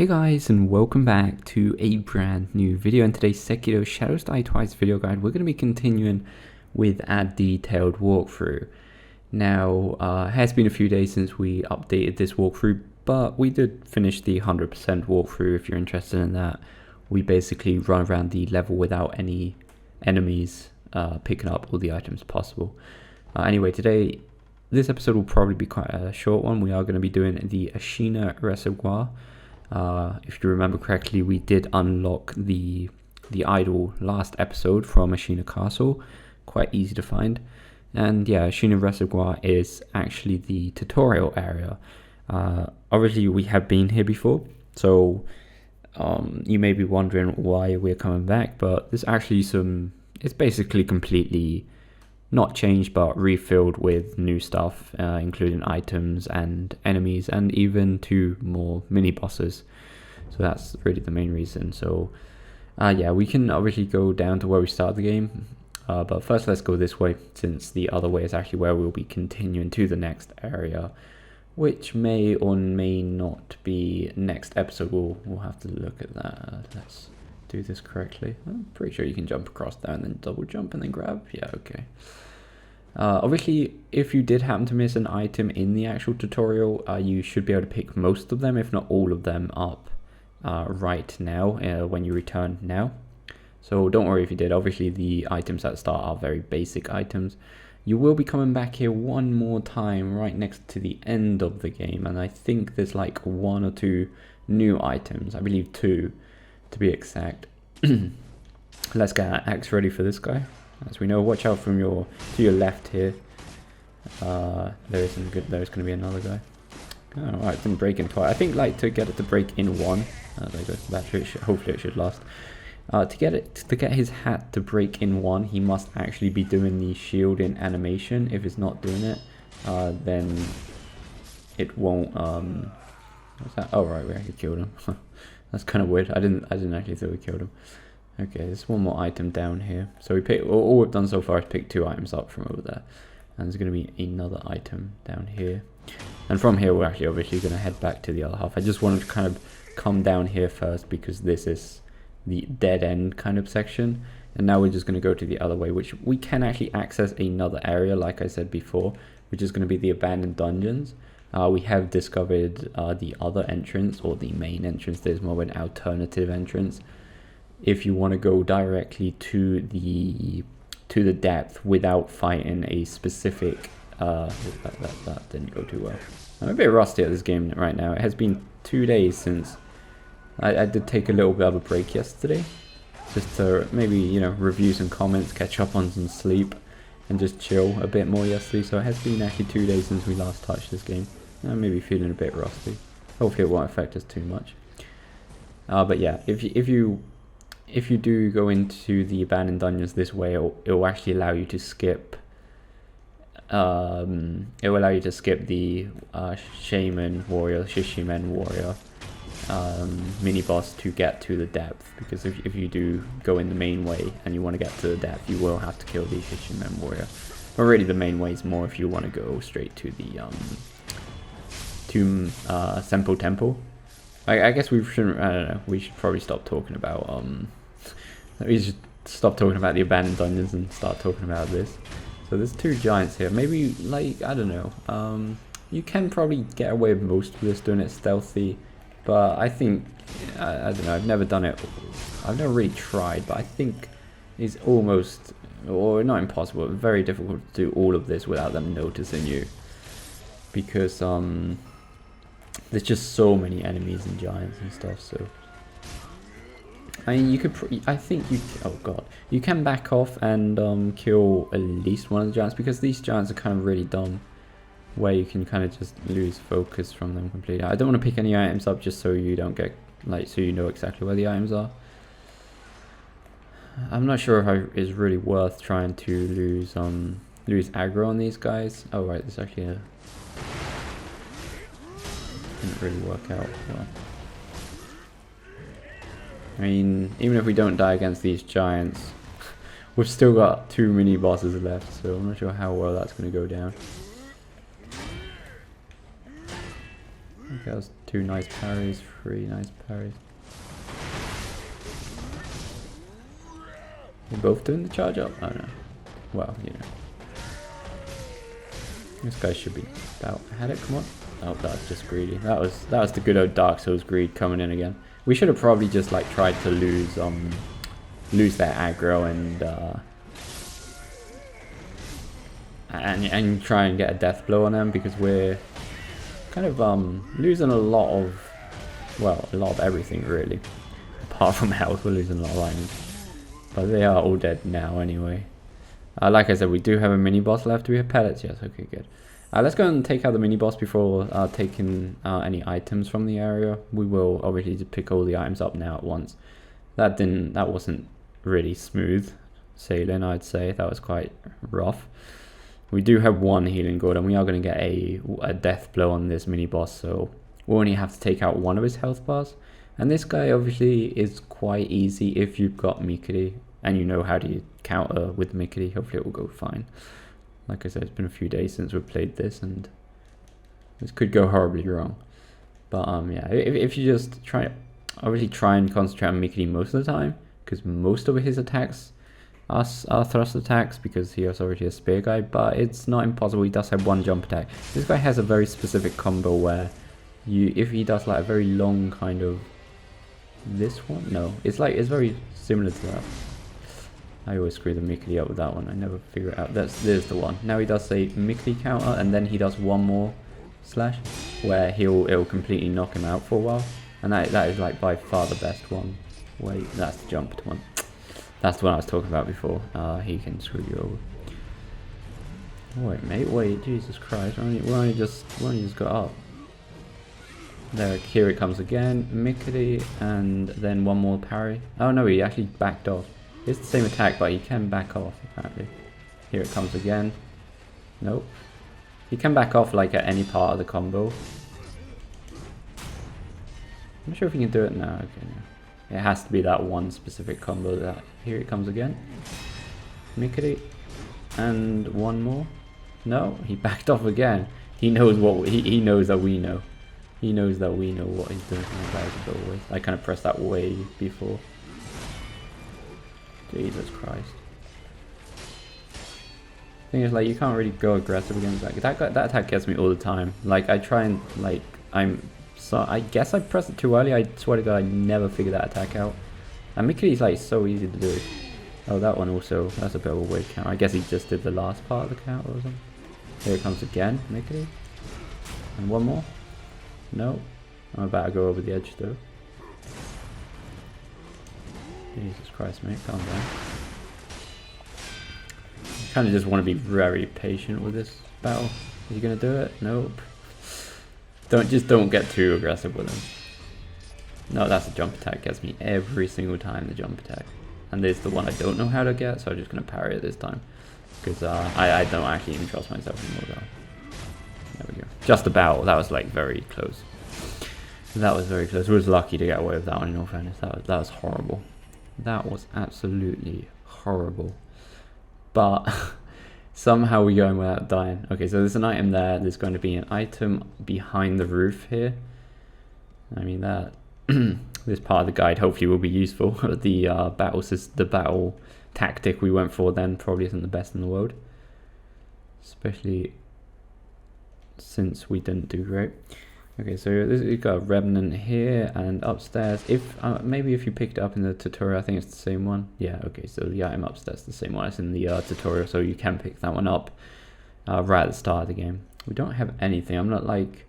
Hey guys, and welcome back to a brand new video. In today's Sekiro Shadows Die Twice video guide, we're going to be continuing with a detailed walkthrough. Now, it has been a few days since we updated this walkthrough, but we did finish the 100% walkthrough. If you're interested in that, we basically run around the level without any enemies picking up all the items possible. Anyway, today, this episode will probably be quite a short one. We are going to be doing the Ashina Reservoir. If you remember correctly, we did unlock the idol last episode from Ashina Castle. Quite easy to find. And yeah, Ashina Reservoir is actually the tutorial area. Obviously, we have been here before, so you may be wondering why we're coming back, but there's actually it's basically completely not changed, but refilled with new stuff, including items and enemies, and even 2 more mini bosses. So that's really the main reason. So yeah, we can obviously go down to where we started the game, but first let's go this way, since the other way is actually where we'll be continuing to the next area, which may or may not be next episode. We'll have to look at that. Let's do this correctly. I'm pretty sure you can jump across there and then double jump and then grab. Yeah, okay. Obviously, if you did happen to miss an item in the actual tutorial, you should be able to pick most of them, if not all of them, up right now when you return now. So don't worry if you did. Obviously, the items at the start are very basic items. You will be coming back here one more time right next to the end of the game, and I think there's like 1 or 2 new items. I believe 2 to be exact. Let's get our axe ready for this guy. As we know, watch out to your left here. There's going to be another guy. Oh, alright, it didn't break in twice. I think like to get it to break in 1. There goes the battery. Hopefully it should last. To get his hat to break in 1, he must actually be doing the shielding animation. If it's not doing it, then it won't. What's that? Oh right, we actually killed him. That's kind of weird. I didn't actually think we killed him. Okay, there's 1 more item down here. So we pick all we've done so far is pick 2 items up from over there, and there's going to be another item down here. And from here, we're actually obviously going to head back to the other half. I just wanted to kind of come down here first because this is the dead end kind of section, and now we're just going to go to the other way, which we can actually access another area, like I said before, which is going to be the abandoned dungeons. We have discovered the other entrance, or the main entrance. There's more of an alternative entrance if you want to go directly to the depth without fighting a specific that didn't go too well. I'm a bit rusty at this game right now. It has been 2 days since I did take a little bit of a break yesterday, just to maybe, you know, review some comments, catch up on some sleep, and just chill a bit more yesterday. So it has been actually 2 days since we last touched this game. I'm maybe feeling a bit rusty. Hopefully it won't affect us too much. But yeah, if you do go into the abandoned dungeons this way, it will actually allow you to skip. It will allow you to skip the Shaman Warrior, Shishimen Warrior mini boss to get to the depth. Because if you do go in the main way and you want to get to the depth, you will have to kill the Shishimen Warrior. But really, the main way is more if you want to go straight to the Senpo Temple. I guess we shouldn't. I don't know. We should probably stop talking about we should stop talking about the abandoned dungeons and start talking about this. So there's 2 giants here. Maybe, like, I don't know. You can probably get away with most of this doing it stealthy, but I think I don't know. I've never done it. I've never really tried, but I think it's almost, or not impossible, but very difficult to do all of this without them noticing you, because there's just so many enemies and giants and stuff. So I mean, you could. I think you. Oh god, you can back off and kill at least one of the giants, because these giants are kind of really dumb, where you can kind of just lose focus from them completely. I don't want to pick any items up just so you don't get, like, so you know exactly where the items are. I'm not sure if it's really worth trying to lose aggro on these guys. Oh right, this actually didn't really work out well. I mean, even if we don't die against these giants, we've still got 2 mini bosses left, so I'm not sure how well that's going to go down. That was 2 nice parries, 3 nice parries. They're both doing the charge up? I don't know. Well, you know. This guy should be about had it, come on. Oh, that's just greedy. That was the good old Dark Souls greed coming in again. We should have probably just like tried to lose their aggro and try and get a death blow on them, because we're kind of losing a lot of everything really. Apart from health, we're losing a lot of items. But they are all dead now anyway. Like I said, we do have a mini boss left. Do we have pellets? Yes, okay, good. Let's go and take out the mini boss before taking any items from the area. We will obviously just pick all the items up now at once. That wasn't really smooth sailing, I'd say. That was quite rough. We do have 1 healing gourd, and we are going to get a death blow on this mini boss, so we'll only have to take out 1 of his health bars. And this guy obviously is quite easy if you've got Mikiri and you know how to counter with Mikiri. Hopefully it will go fine. Like I said, it's been a few days since we've played this, and this could go horribly wrong. But yeah, if you just try and concentrate on Mikiri most of the time, because most of his attacks are thrust attacks, because he is already a spear guy, but it's not impossible. He does have 1 jump attack. This guy has a very specific combo where if he does like a very long kind of this one, no, it's very similar to that. I always screw the Mikiri up with that one. I never figure it out. There's the one. Now he does a Mikiri counter, and then he does 1 more slash where it'll completely knock him out for a while. And that is like by far the best one. Wait, that's the jumped one. That's the one I was talking about before. He can screw you over. Oh, wait, mate, wait, Jesus Christ, we only just got up. There, here it comes again, Mikiri, and then 1 more parry. Oh no, he actually backed off. It's the same attack, but he can back off, apparently. Here it comes again. Nope. He can back off like at any part of the combo. I'm not sure if he can do it now. Okay, no. It has to be that one specific combo. Here it comes again. Mikiri. And 1 more. No, he backed off again. He knows what he knows that we know. He knows that we know what he's doing. I kind of pressed that way before. Jesus Christ. Thing is, like, you can't really go aggressive against that. That attack gets me all the time. Like, I try and, like, I guess I pressed it too early. I swear to God, I never figured that attack out. And Mikiri's, like, so easy to do. Oh, that one also, that's a bit of a weird count. I guess he just did the last part of the count or something. Here it comes again, Mikiri. And 1 more. No. I'm about to go over the edge, though. Jesus Christ, mate, calm down. I kind of just want to be very patient with this battle. Is he going to do it? Nope. Don't get too aggressive with him. No, that's a jump attack. Gets me every single time, the jump attack. And this is the one I don't know how to get, so I'm just going to parry it this time. Because I don't actually even trust myself anymore, though. There we go. Just about. That was, like, very close. That was very close. I was lucky to get away with that one, in all fairness. That was horrible. That was absolutely horrible. But somehow we're going without dying. Okay, so there's an item there. There's going to be an item behind the roof here. I mean, that this part of the guide hopefully will be useful. The battle tactic we went for then probably isn't the best in the world, especially since we didn't do great. Okay, so you've got a remnant here and upstairs. Maybe if you picked it up in the tutorial, I think it's the same one. Yeah, okay, so the item upstairs is the same one as in the tutorial, so you can pick that one up right at the start of the game. We don't have anything. I'm not like...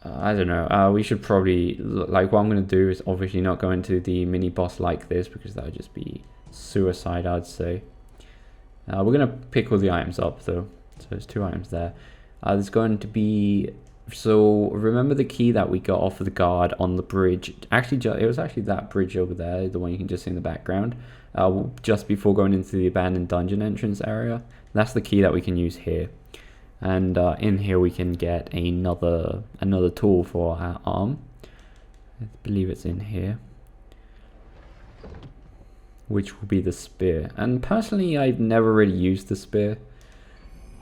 I don't know. We should probably... Like, what I'm going to do is obviously not go into the mini-boss like this, because that would just be suicide, I'd say. We're going to pick all the items up, though. So there's 2 items there. There's going to be... So remember the key that we got off of the guard on the bridge? Actually, it was actually that bridge over there, the one you can just see in the background, just before going into the abandoned dungeon entrance area. That's the key that we can use here, and in here we can get another tool for our arm. I believe it's in here, which will be the spear. And personally, I've never really used the spear.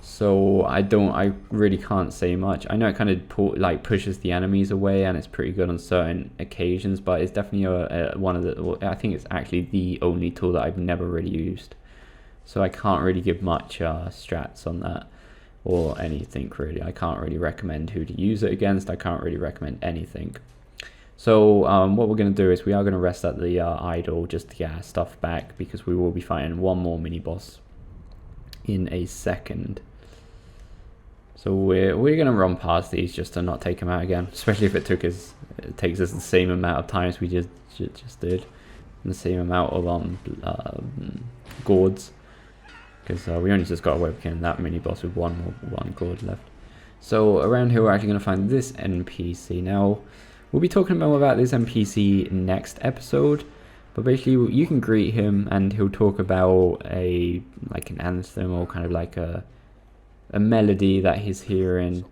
So I really can't say much. I know it kind of like pushes the enemies away, and it's pretty good on certain occasions, but it's definitely one of the, I think it's actually the only tool that I've never really used. So I can't really give much strats on that or anything really. I can't really recommend who to use it against. I can't really recommend anything. So what we're going to do is we are going to rest at the idol just to get our stuff back, because we will be fighting one more mini boss in a second. So we're going to run past these just to not take them out again, especially if it takes us the same amount of time as we just did, and the same amount of gourds, because we only just got away with killing that mini boss with one gourd left. So around here we're actually going to find this NPC. Now we'll be talking more about this NPC next episode, but basically you can greet him and he'll talk about like an anthem, or kind of like a melody that he's hearing.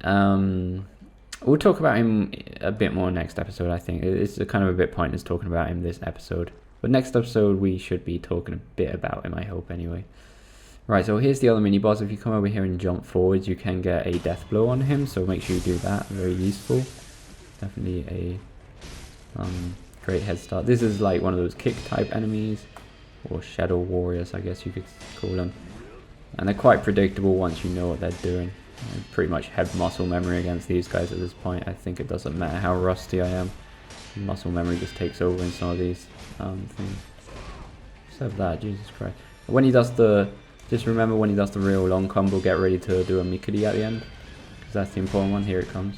We'll talk about him a bit more next episode. I think it's kind of a bit pointless talking about him this episode, but next episode we should be talking a bit about him, I hope anyway. Right, so here's the other mini boss. If you come over here and jump forwards, you can get a death blow on him, so make sure you do that. Very useful. Definitely a great head start. This is like one of those kick type enemies, or shadow warriors I guess you could call them, and they're quite predictable once you know what they're doing. I pretty much have muscle memory against these guys at this point. I think it doesn't matter how rusty I am. Muscle memory just takes over in some of these things. Except that, Jesus Christ. When he does just remember when he does the real long combo, get ready to do a Mikiri at the end, because that's the important one. Here it comes.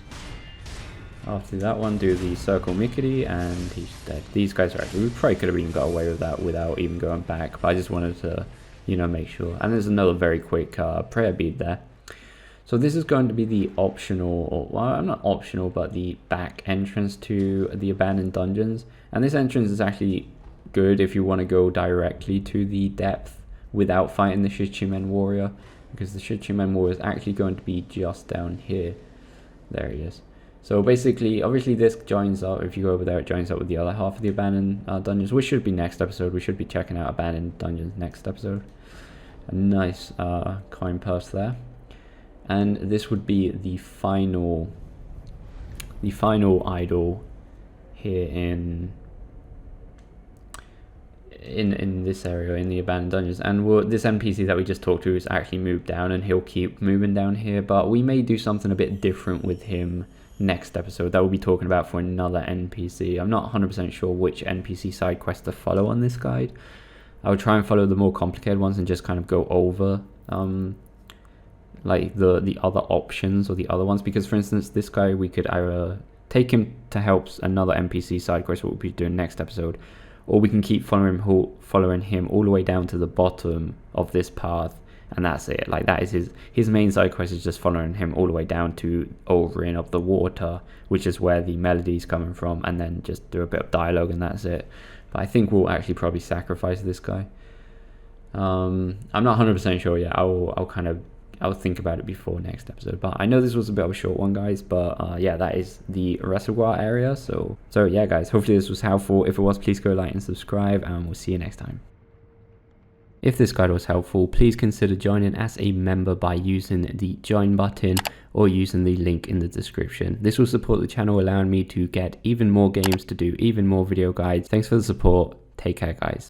After that one, do the circle Mikiri, and he's dead. These guys are actually, we probably could have even got away with that without even going back, but I just wanted to, you know, make sure. And there's another very quick prayer bead there. So this is going to be the optional, or well, not optional, but the back entrance to the abandoned dungeons. And this entrance is actually good if you want to go directly to the depth without fighting the Shichimen warrior, because the Shichimen warrior is actually going to be just down here. There he is. So basically, obviously this joins up, if you go over there, it joins up with the other half of the abandoned dungeons, which should be next episode. We should be checking out abandoned dungeons next episode. A nice coin purse there. And this would be the final idol here in this area, in the abandoned dungeons. And this NPC that we just talked to is actually moved down, and he'll keep moving down here, but we may do something a bit different with him next episode that we'll be talking about for another NPC. I'm not 100% sure which NPC side quest to follow on this guide. I would try and follow the more complicated ones and just kind of go over like the other options or the other ones, because for instance this guy, we could either take him to help another NPC side quest, what we'll be doing next episode, or we can keep following him all the way down to the bottom of this path, and that's it. Like that is his main side quest, is just following him all the way down to over in of the water, which is where the melody's coming from, and then just do a bit of dialogue and that's it. But I think we'll actually probably sacrifice this guy. I'm not 100% sure yet. I'll think about it before next episode, but I know this was a bit of a short one, guys, but yeah, that is the reservoir area. So yeah, guys, hopefully this was helpful. If it was, please go like and subscribe, and we'll see you next time. If this guide was helpful, please consider joining as a member by using the join button or using the link in the description. This will support the channel, allowing me to get even more games, to do even more video guides. Thanks for the support. Take care, guys.